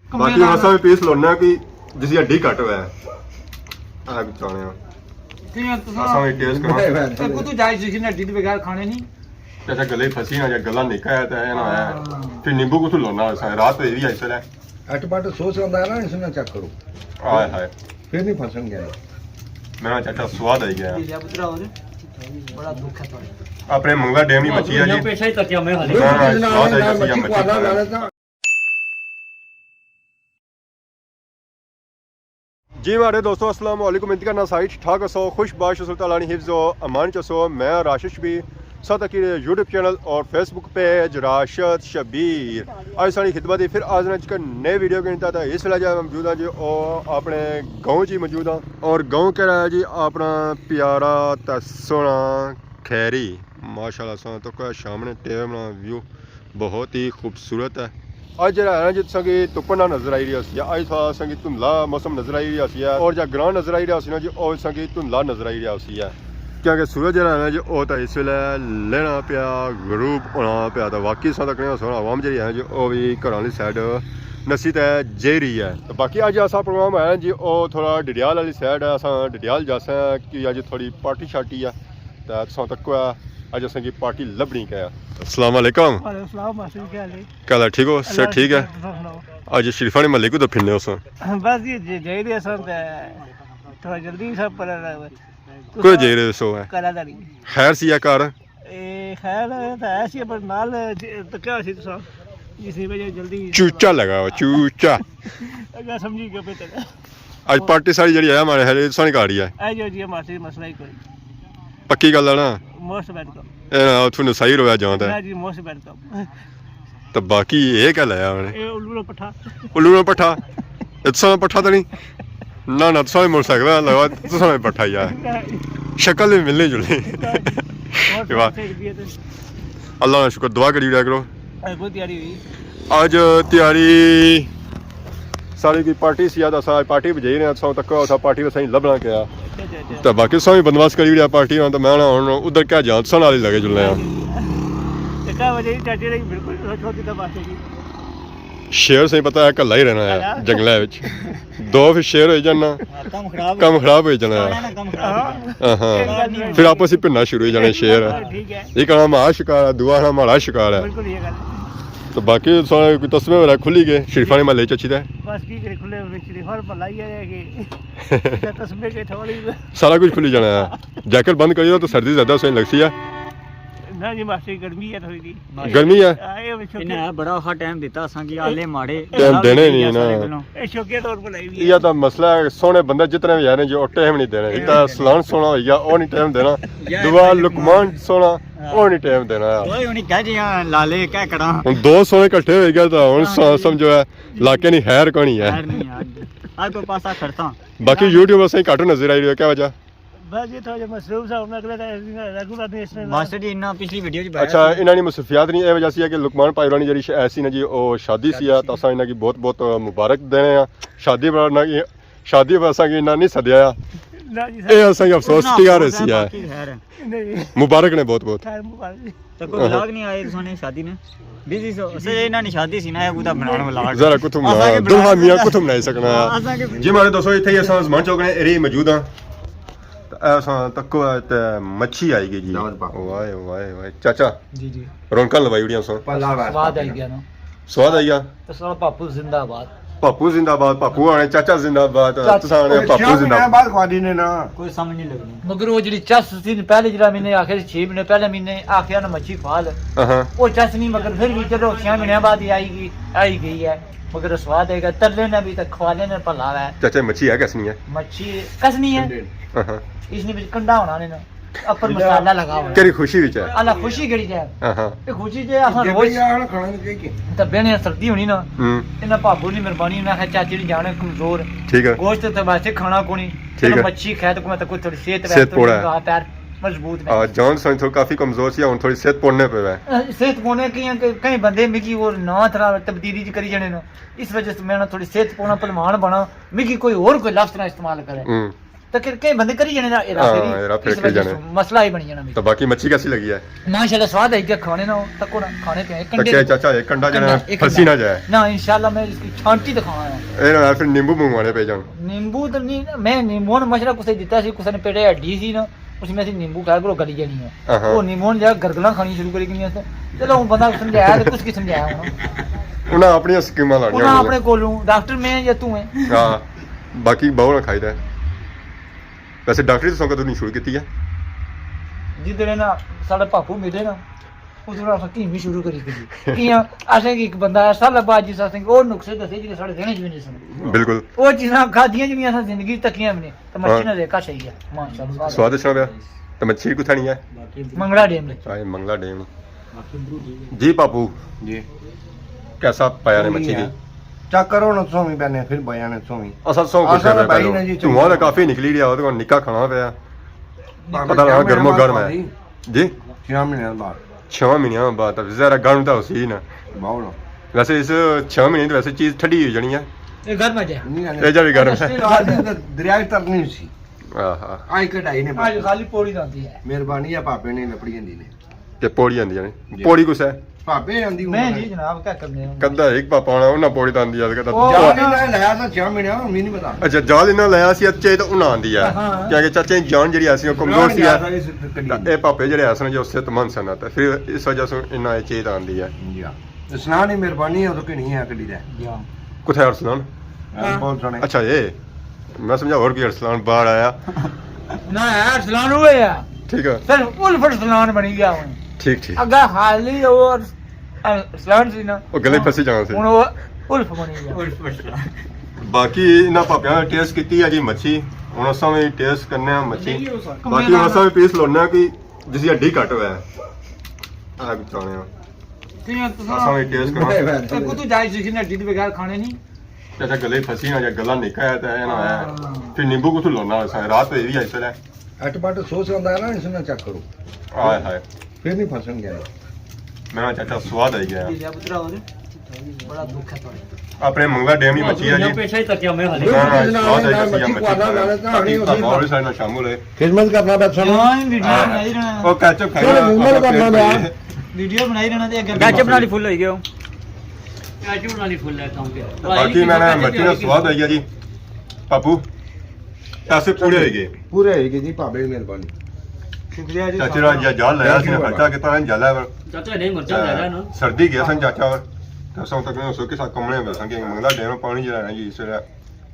बाकी असा भी पीस लोना कि जिसी हड्डी कट हुआ है आ चाने असा भी टेस्ट करो को तू जाय जिसी हड्डी के बगैर खाने नहीं चाचा गले फसी ना या गला निका है तो ना है फिर नींबू को लोना रात ये भी ऐसा है अटपट सोच रहा है ना इसमें चेक करो हाय हाय फिर नहीं फंसन गया मेरा चाचा स्वाद आई गया लिया पुत्रा और बड़ा दुख है अपने मंगला डैम की मच्छी है जी पैसा ही तक मैं हाले स्वाद आई मच्छी जी हमारे दोस्तों अस्सलाम वालेकुम इंतज़ार करना साइट ठाक सो खुश बाश सुल्तानी हिफ्ज़ व अमान चसो मैं राशिद शबीर साथ की यूट्यूब चैनल और फेसबुक पेज राशिद शबीर आज सारी खिदमत फिर आज नए वीडियो के था इस वेला जो मौजूद है जी और अपने गाँव जी मौजूद हाँ और गाँव कह रहा है जी अपना प्यारा तो सोना खैरी माशाल्लाह सोना तो सामने टेम व्यू बहुत ही खूबसूरत है आज जरा है जित संगी तुपना नजर आई रही है आज थोड़ा संगी धुंधला मौसम नजर आई रही है और जहाँ ग्रां नजर आई रहा ना जी और संगी धुंधला नजर आई रहा है क्योंकि सूरज जरा है जी वो तो इस वे लेना पाया गरूब होना पाया तो बाकी सा तक सोना आवाम जी है जी वो भी घर वाली साइड नसी तो जे रही है तो बाकी अज असा प्रोग्राम है जी वो थोड़ा डडियाल वाली साइड है अस डडियाल जासा कि अज थोड़ी पार्टी शार्टी है तो तुसा तक अज असें की पार्टी लभनी क्या अस्सलाम वालेकुम क्या ठीक हो सर ठीक है आज शरीफा ने महल्ले को तो फिरने उस बस ये जाई रहे सब थोड़ा जल्दी सब पर कोई जाई रहे सो है करादारी खैर सी है कार ए खैर तो ऐसी पर नाल तो क्या सी तो इसी वजह जल्दी चूचा लगा चूचा अगर समझी के बेटा आज पार्टी सारी जड़ी है हमारे है सोनी गाड़ी है आ जो जी हमारे मसला ही कोई पक्की गल है ना मोस्ट वेलकम ਤੁਹਾਨੂੰ ਸਹੀ ਰੋਇਆ ਜਾਂਦਾ ना जी मोस्ट वेलकम ਤਾਂ ਬਾਕੀ ਇਹ ਕਹ ਲਿਆ ਉਹਨੇ ए उल्लू नो पठा ਉੱਲੂ ਨਾਲ ਪੱਠਾ ਇਤਸਾ ਪੱਠਾ ਤਾਂ ਨਹੀਂ ਨਾ ਨਾ ਤੁਸੀਂ ਮੁੜ ਸਕਦਾ ਲਗਾ ਤੁਸੀਂ ਪੱਠਾ ਯਾਰ ਸ਼ਕਲ ਵੀ ਮਿਲਣੀ ਜੁਲਣੀ ਵਾਹ ਅੱਲਾਹ ਦਾ ਸ਼ੁਕਰ ਦੁਆ ਕਰੀ ਰਿਹਾ ਕਰੋ बहुत तैयारी हुई ਅੱਜ ਤਿਆਰੀ ਸਾਰੀ की पार्टी सी आ सा पार्टी बजाई रहे सौ तक उस पार्टी में सही लभना क्या तो बाकी सौ बंदोबस्त करी रहा पार्टी में तो मैं हूँ उधर क्या जान सन वाले लगे जुलने शेर से पता है कला ही रहना है जंगल दो फिर शेर हो जाना कम खराब हो जाना हाँ फिर आपस ही भिड़ना शुरू हो जाने शेर एक हमारा शिकार है दूआ हमारा शिकार है तो बाकी कोई तस्वीर वगैरह खुली गए शरीफा ने महल्ले अच्छी है बस की करे खुले शरीफा पर लाई है कि तस्वीर के थोड़ी सारा कुछ खुली जाना है जैकेट बंद करिए तो सर्दी ज्यादा सही लगती है ना जी मासी गर्मी है थोड़ी दी गर्मी है इन्हें बड़ा औखा टाइम दिता सांगी आले माड़े टाइम देने नहीं ना ए शौकिया तौर पर लाई हुई ये तो मसला है सोने बंदे जितने भी यार जो टाइम नहीं देना इतना सलान सोना हो गया वो नहीं टाइम देना दुआ लुकमान सोना वो नहीं टाइम देना ओए उन्हें कह दिया लाले क्या करा हुन दो सोने इकट्ठे हो गए तो हुन समझो है लाके नहीं हैर कोनी है आज तो पासा करता बाकी YouTube से काटो नजर आई रही है क्या वजह बस ये थोड़ा मसरूफ सा होना अगले रेगुलर नेशनल मास्टर जी इन्ना पिछली वीडियो च अच्छा इन्हां दी मुसफियात नहीं ए वजह सी है कि लुकमान पाइरानी जड़ी ऐसी ना जी ओ शादी सी है तो असा इन्हां की बहुत बहुत मुबारक देने आ शादी पर ना की शादी पर असा की इन्हां नहीं सदया ए असा की अफसोस टिका रही है मुबारक ने बहुत बहुत खैर मुबारक तो कोई व्लॉग नहीं आए सोने शादी ने बिजी सो से इन्हां नी शादी सी ना है कुदा बनाने व्लॉग जरा कुतुम दुल्हा मियां कुतुम नहीं सकना जी हमारे दोस्तों इथे ही असा जमान चौक ने एरिया मौजूद हां ऐसा तको मच्छी आई गई जी वाह वाह वाह चाचा जी जी रौनकां लवाई उड़ियां सो स्वाद आई गया ना स्वाद आई गया तो सारा पापू जिंदाबाद पापू आने चाचा जिंदाबाद तुसा आने पापू जिंदाबाद बाद खादी ने ना कोई समझ नहीं लगनी मगर वो जी चस थी पहले जरा महीने आखिर 6 महीने पहले महीने आखिर ना मच्छी फाल वो चस नहीं मगर फिर भी चलो 6 महीने बाद ही आई गई है मगर स्वाद आएगा तरले ने भी तक खवाले ने भला है चाचा मच्छी है कसनी है मच्छी कसनी है इसने भी कंडा होना ने ना अपर मसाला लगा हुआ केरी खुशी विच है अल्लाह खुशी केड़ी है हां ये खुशी जे असा रोज खाना के तबे ने सर्दी होनी ना इना बाबू नी मेहरबानी ना है चाची नी जाने कमजोर ठीक है गोश्त तो वैसे खाना कोनी ठीक है मच्छी खाए तो मैं तो कोई थोड़ी सेहत पैर मजबूत है जॉन सन थोड़ा काफी कमजोर सी हुन थोड़ी सेहत पड़ने पे है सेहत पौने की कई बंदे मिगी और नवा तरह तब्दीली करी जाने ना इस वजह से मैं थोड़ी सेहत पौना पहलवान बना मिगी कोई और कोई लफ्ज ना इस्तेमाल करे तो कई बंदे करी जाने हाँ, हेरा फेरी करी जाने। मसला ही बनी जाना तो बाकी मच्छी कैसी लगी है? माशाल्लाह स्वाद है क्या खाने ना तको ना खाने पे तके चाचा एक कंडा जना फंसी ना जाए ना इंशाल्लाह मैं इसकी छांटी दिखाऊंगा ए ना फिर नींबू मंगवाने पे जाऊं नींबू तो नहीं मैं नींबू ने मशरा कुछ दिता सी कुछ ने पेटे हड्डी सी ना उसमें से नींबू खा करो गली जानी है वो नींबू ने गरगला खानी शुरू करेगी नहीं चलो वो बंदा समझाया तो कुछ की समझाया उन्हें अपनी स्कीमां लानियां उन्हें अपने कोलों डॉक्टर मैं या तू है हां बाकी बहु ना खाईदा वैसे डॉक्टरी तो कदों नहीं शुरू की है जिधर ना साडा पापू मिले ना उसने हकीम भी शुरू करी थी कियां असे एक बंदा है साल बाद जिस असें और नुक्से दसे जिने साडे देने च नहीं सन बिल्कुल वो चीज़ां खादियां जिनियां असां जिंदगी तकियां भी नहीं तो मच्छी ना देखा सही है माशाल्लाह स्वाद अच्छा है तो मच्छी कुछ नहीं है मंगला डैम में आए मंगला डैम जी पापू जी कैसा पाया ने मच्छी की चेक करो ना सोमी बने फिर बयान सोमी असल सौ कुछ असल है भाई ने जी धुआं तो काफी निकली रहा ਉਹਦੇ ਕੋਲ ਨਿੱਕਾ ਖਾਣਾ ਪਿਆ पता लगा गर्मो गर्म है जी 6 महीने बाद 6 महीनों बाद तब जरा गर्म तो उसी ना बाउल वैसे इस 6 महीने तो वैसे चीज ठंडी हो जानी है ये घर में जा ये जड़ी गर्म है दरिया तरनी सी आहा आई कढ़ाई ने आज खाली पौड़ी जाती है मेहरबानी है पापे ने लपड़ी जंदी ने ते पौड़ी आंदी ने पौड़ी कुछ है पापे आंदी मैं जी जनाब क्या करने हैं कदा एक पापा आना ਉਹਨਾਂ ਪੌੜੀ ਤਾਂ ਆਂਦੀ ਆ ਜਾ ਨਹੀਂ ਲਾਇਆ ਤਾਂ 6 ਮਹੀਨੇ ਹੁਣ ਮੈਨੂੰ ਨਹੀਂ ਪਤਾ ਅੱਛਾ ਜਾਲ ਇਹਨਾਂ ਲਾਇਆ ਸੀ ਅੱਛੇ ਤਾਂ ਉਹਨਾਂ ਆਂਦੀ ਆ ਕਿਉਂਕਿ ਚਾਚੇ ਦੀ ਜਾਨ ਜਿਹੜੀ ਆਸੀ ਉਹ ਕਮਜ਼ੋਰ ਸੀ ਇਹ ਪਾਪੇ ਜਿਹੜੇ ਆਸਨ ਜੋ ਉਸੇ ਤਮਨ ਸਨ ਤਾਂ ਫਿਰ ਇਸ ਵਜ੍ਹਾ ਤੋਂ ਇਹਨਾਂ ਇਹ ਚੀਜ਼ ਆਂਦੀ ਆ ਜੀ ਇਸਨਾ ਨਹੀਂ ਮਿਹਰਬਾਨੀ ਹੈ ਉਹ ਕਿ ਨਹੀਂ ਹੈ ਕਦੀ ਦਾ ਕਿੱਥੇ ਅਰਸਲਾਨ ਬਹੁਤ ਸੋਹਣੇ अच्छा ये मैं समझा और भी अरसलान बाहर आया ना यार सलान हुए यार ठीक है फिर उल्फट सलान बनी गया हूं ठीक ठीक अगर हाली और सलान सी ना वो गले फसी जाने से ਹੁਣ ਉਹ ਉਲਫ ਬਣੀ ਗਿਆ बाकी इन्हां पापियां ने टेस्ट कीती है जी मच्छी ਹੁਣ ਅਸਾਂ ਵੀ ਟੇਸਟ ਕਰਨੇ ਆ ਮੱਛੀ ਬਾਕੀ ਹੁਣ ਅਸਾਂ ਵੀ ਪੀਸ ਲਾਉਣਾ ਕਿ ਜਿਸ ਹੱਡੀ ਘੱਟ ਹੋਇਆ ਆ ਬਚਾਉਣੇ ਆ ਕਿਉਂ ਅਸਾਂ ਵੀ ਟੇਸਟ ਕਰਨਾ ਤੇ ਕੁੱਤੂ ਜਾਈ ਸੀ ਕਿ ਢਿੱਡ ਬਗੈਰ ਖਾਣੇ ਨਹੀਂ ਚਾਚਾ ਗਲੇ ਫਸੀ ਨਾ ਜਾਂ ਗਲਾ ਨਿਕਾ ਹੈ ਤਾਂ ਇਹ ਨਾ ਹੈ ਫਿਰ ਨਿੰਬੂ ਕੁਛ ਲਾਉਣਾ ਅਸਾਂ ਰਾਤ ਹੋਈ ਵੀ ਐਸੇ ਲੈ ਅਟਪਟ ਸੋਚ ਹੁੰਦਾ ਹੈ ਨਾ ਇਸਨਾ ਚੈੱਕ ਕਰੋ ਆਏ ਹਾਏ ਫਿਰ ਨਹੀਂ ਫਸਣਗੇ ਮੇਰਾ ਚਾਚਾ ਸਵਾਦ ਆਈ ਗਿਆ ਲਿਆ ਪੁੱਤਰਾ ਹੋਰ ਬੜਾ ਦੁੱਖ ਹੈ ਤੁਹਾਡੇ ਆਪਣੇ ਮੰਗਲਾ ਡੈਮ ਦੀ ਮੱਛੀ ਹੈ ਜੀ पेशा ही तक मैं हले शामिल है खिदमत करना बैठा ਉਹ ਕੈਚਅਪ ਖਾਈ ਵੀਡੀਓ ਬਣਾਈ ਰਹਿਣਾ ਤੇ ਅੱਗੇ गैचअप नाली फुल हो गया ਗਾਜੂ ਨਾਲ ਹੀ ਫੁੱਲ ਹੈ ਕੰਮ ਕੇ ਬਾਕੀ ਮੈਨੇ ਮੱਛੀ ਦਾ ਸਵਾਦ ਆਈ ਗਿਆ ਜੀ ਪਾਪੂ ਪੈਸੇ ਪੂਰੇ ਹੋ ਗਏ पूरे होएगी जी भाभी की मेहरबानी ਸ਼ੁਕਰੀਆ ਜੀ ਚਾਚੇ ਦਾ ਜਾਂ ਜਾਲ ਲਿਆ ਸੀ ਖਰਚਾ ਕਿਤਾ ਹੈ ਜਾਲਾ चाचा नहीं मरचा जा रहा है ना ਸਰਦੀ ਗਿਆ ਸਨ ਚਾਚਾ ਕਸੋਂ ਤੱਕ ਨੂੰ ਸੋਕੇ ਸਾ ਕਮਲੇ ਵਿੱਚ ਸੰਗੇ ਮੰਗਲਾ ਡੈਮ ਪਾਣੀ ਜਿਹੜਾ ਹੈ ਜੀ ਇਸ ਵੇਲੇ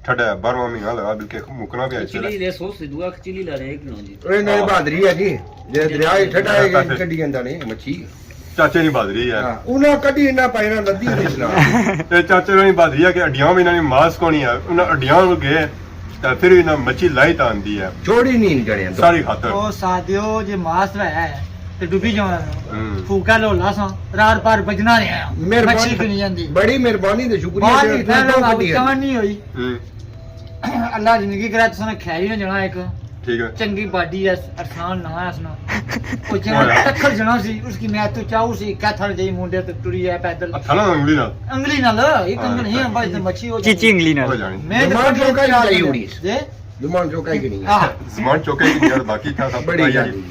ਠੱਡਾ 12ਵਾਂ ਮਹੀਨਾ ਲਗਾ ਬਿਲਕੁਲ ਮੁਕਣਾ ਪਿਆ ਇਸ ਵੇਲੇ चिली ले सोच से दुआ चिली ला रहे एक ना जी ओए नहीं बहादुरी है जी जे दरिया ही ठंडा है कड्डी ਜਾਂਦਾ नहीं मच्छी ਚਾਚੇ ਦੀ ਬਹਾਦਰੀ ਹੈ ਉਹਨਾਂ ਕੱਢੀ ਨਾ ਪਾਇਨਾ ਨਦੀ ਨਹੀਂ ਸਲਾ ਤੇ ਚਾਚੇ ਦੀ ਬਹਾਦਰੀ ਹੈ ਕਿ ਅੱਡੀਆਂ ਵੀ ਇਹਨਾਂ ਦੀ ਮਾਸ ਕੋਣੀ ਆ ਉਹਨਾਂ ਅੱਡੀਆਂ ਨੂੰ ਗਏ ਤਾਂ ਫਿਰ ਵੀ ਨਾ ਮੱਛੀ ਲਾਈ ਤਾਂ ਆਂਦੀ ਹੈ ਛੋੜੀ ਨਹੀਂ ਜਣਿਆ ਸਾਰੀ ਖਾਤਰ ਉਹ ਸਾਥਿਓ ਜੇ ਮਾਸ ਹੈ ਤੇ ਡੁੱਬੀ ਜਾਣਾ ਫੂਕਾ ਲੋ ਲਾਸਾਂ ਰਾਰ ਪਾਰ ਬਜਣਾ ਰਿਹਾ ਮੱਛੀ ਕਿੰਨੀ ਜਾਂਦੀ ਬੜੀ ਮਿਹਰਬਾਨੀ ਤੇ ਸ਼ੁਕਰੀਆ ਬਾਹਰ ਤੇ ਹੀ ਫੈਲ ਕਮਨ ਨਹੀਂ ਹੋਈ ਹੂੰ ਅੱਲਾ ਜ਼ਿੰਦਗੀ ਕਰਾ ਤੁਸਾਂ ਖੈਰੀ ਨਾ ਜਣਾ ਇੱਕ ਠੀਕ ਹੈ ਚੰਗੀ ਬਾਡੀ ਐ ਅਰਸਾਨ ਨਾ ਹੈ ਉਸਨਾ ਉਹ ਜਿਹੜਾ ਟੱਕਰ ਜਣਾ ਸੀ ਉਸकी ਮੈਂ ਤੋ ਚਾਹੂ ਸੀ ਕਥੜ ਜਈ ਮੁੰਡੇ ਤੇ ਟੁਰੀ ਹੈ ਪੈਦਲ ਅੱਛਾ ਨਾ ਉਂਗਲੀ ਨਾਲ ਅੰਗਲੀ ਨਾਲ ਇਹ ਕੰਗਣ ਨਹੀਂ ਬਾਈ ਤੇ ਮੱਛੀ ਹੋ चीची इंगली ना ਹੋ ਜਾਣੀ ਮੈਂ ਦਿਮਾਗ ਚੋਂ ਕਾਈ ਜਾਈ ਉੜੀ ਜੇ ਦਿਮਾਗ ਚੋਂ ਕਾਈ ਨਹੀਂ ਆਹ ਸਮਾਨ ਚੋਕੇ ਦੀ ਯਾਰ ਬਾਕੀ ਥਾ ਸਭ ਬੜੀ ਬੜੀ ਜਾਨੀ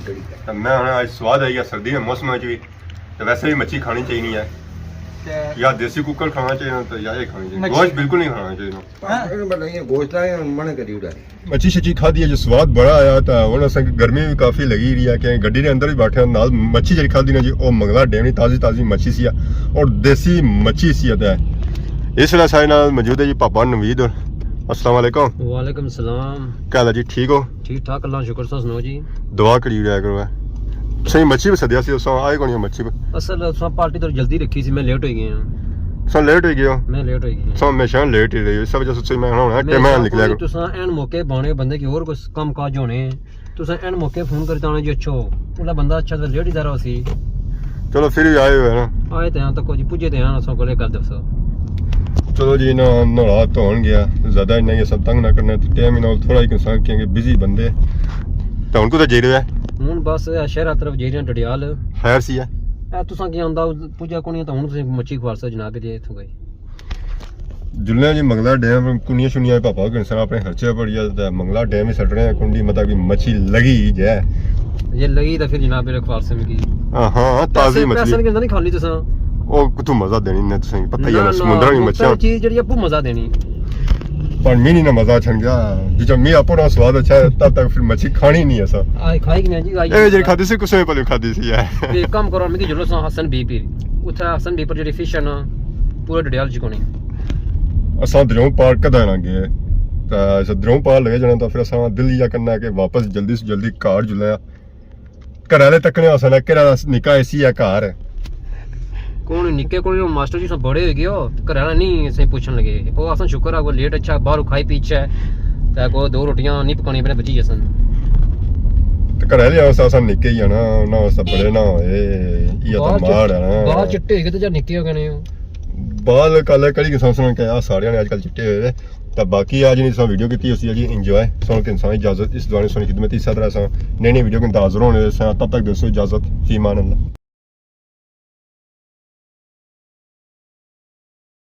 ਤਾਂ ਮੈਂ ਹੁਣ ਅੱਜ ਸਵਾਦ ਆਈ ਗਿਆ ਸਰਦੀ ਦੇ ਮੌਸਮ ਵਿੱਚ ਵੀ ਤੇ ਵੈਸੇ ਵੀ ਮੱਛੀ ਖਾਣੀ ਚਾਹੀਦੀ ਹੈ ਤੇ ਜਾਂ ਦੇਸੀ ਕੁੱਕਰ ਖਾਣਾ ਚਾਹੀਦਾ ਤਾਂ ਜਾਂ ਇਹ ਖਾਣੀ ਚਾਹੀਦੀ ਮੱਛੀ। ਗੋਸ਼ਤ ਬਿਲਕੁਲ ਨਹੀਂ ਖਾਣਾ ਚਾਹੀਦਾ ਇਹਨੂੰ ਬਤਾਈਏ ਗੋਸ਼ਤ ਹੈ ਮਨ ਕਰੀ ਉਡਾ ਮੱਛੀ ਛੱਚੀ ਖਾਦੀ ਹੈ ਜੋ ਸਵਾਦ ਬੜਾ ਆਇਆ ਤਾਂ ਹੁਣ ਅਸਾਂ ਗਰਮੀ ਵੀ ਕਾਫੀ ਲੱਗੀ ਰਹੀ ਹੈ ਕਿ ਗੱਡੀ ਦੇ ਅੰਦਰ ਵੀ ਬੈਠੇ ਨਾਲ ਮੱਛੀ ਜਿਹੜੀ ਖਾਦੀ ਨਾ ਜੀ ਉਹ ਮੰਗਲਾ ਡੈਮ ਦੀ ਤਾਜ਼ੀ ਮੱਛੀ ਸੀ ਔਰ ਦੇਸੀ ਮੱਛੀ ਸੀ ਤਾਂ ਇਸ ਲਈ ਸਾਡੇ ਨਾਲ ਮੌਜੂਦ ਹੈ ਜੀ ਪਾਪਾ ਨਵੀਦ अस्सलाम वालेकुम वालेकुम सलाम क्या हाल है जी ठीक हो ठीक ठाक अल्लाह शुक्र सा सुनो जी दुआ करी रहा करो सही मच्छी भी सदिया सी उस आए कौन मच्छी भी असल उस पार्टी तो जल्दी रखी सी मैं लेट हो गया सो लेट हो गया मैं लेट हो गया सो हमेशा लेट ही रही इस वजह से मैं होना टाइम निकलिया करो तुसा एन मौके बाने बंदे की और कुछ काम काज होने तुसा एन मौके फोन करता आना जी अच्छा उला बंदा अच्छा तो लेट ही जा रहा सी चलो फिर भी आए हुए ना आए ते यहां तक जी पुजे ते यहां सो गले कर दसो चलो जी ना नहा धोन गया ज्यादा इन्ना ये सब तंग ना करना टाइम ना थोड़ा ही इंसान क्योंकि बिजी बंदे तो उनको तो जेरे है हुन बस शहर तरफ जेरियां डडियाल खैर सी है तुसा की आंदा पूजा कोनी तो हुन तुसी मच्छी खवारसा जनाब जी इथों गई जुलने जी मंगला डैम कुनिया शुनिया पापा के इंसान अपने खर्चे पड़िया मंगला डैम ही सट रहे हैं कुंडी मतलब की मच्छी लगी जै ये लगी तो फिर जनाब मेरे ख्वाल से की हां ताजी मछली पैसे के नहीं खानी तुसा ओ कुतु मजा देनी ने तुसें पता ही है समुद्र की मच्छियां चीज जड़ी आपको मजा देनी पर मी नहीं ना मजा छन गया जो मी अपना स्वाद अच्छा है तब तक फिर मच्छी खानी नहीं है सा आई खाई कि नहीं जी आई ए जे खादी से कुछ पहले खादी सी है ये काम करो मैं जुलो सा हसन बीपी उठा हसन बीपर जड़ी फिश है ना पूरे डडियाल जी कोनी असां दरियों पार कदा ना गए ता दरियों पार लगे जाना तो फिर असां दिल या करना कि वापस जल्दी से जल्दी कार जुलया घर वाले तकने असां केड़ा निका एसी है कार कौन निके कोई मास्टर जी सब बड़े हो गए हो घराना नहीं सही पूछन लगे ओ असन शुक्र है वो लेट अच्छा बाहर खाई पीछे ता को दो रोटियां नहीं पकानी अपने बची जसन ते घर वाले असां निके ही ना ना सब बड़े ना होए ये तो मार है ना बाल चिट्टे हो गए तो जा निके हो गए ने बाल काले कड़ी के संसन के आ सारे ने आजकल चिट्टे हुए तो बाकी आज नहीं सा वीडियो की उसी जी एंजॉय सुन के इंसान इजाजत इस दौरान सुनी खिदमत इस तरह सा नई नई वीडियो के इंतजार होने तब तक दोस्तों इजाजत फी मान अल्लाह।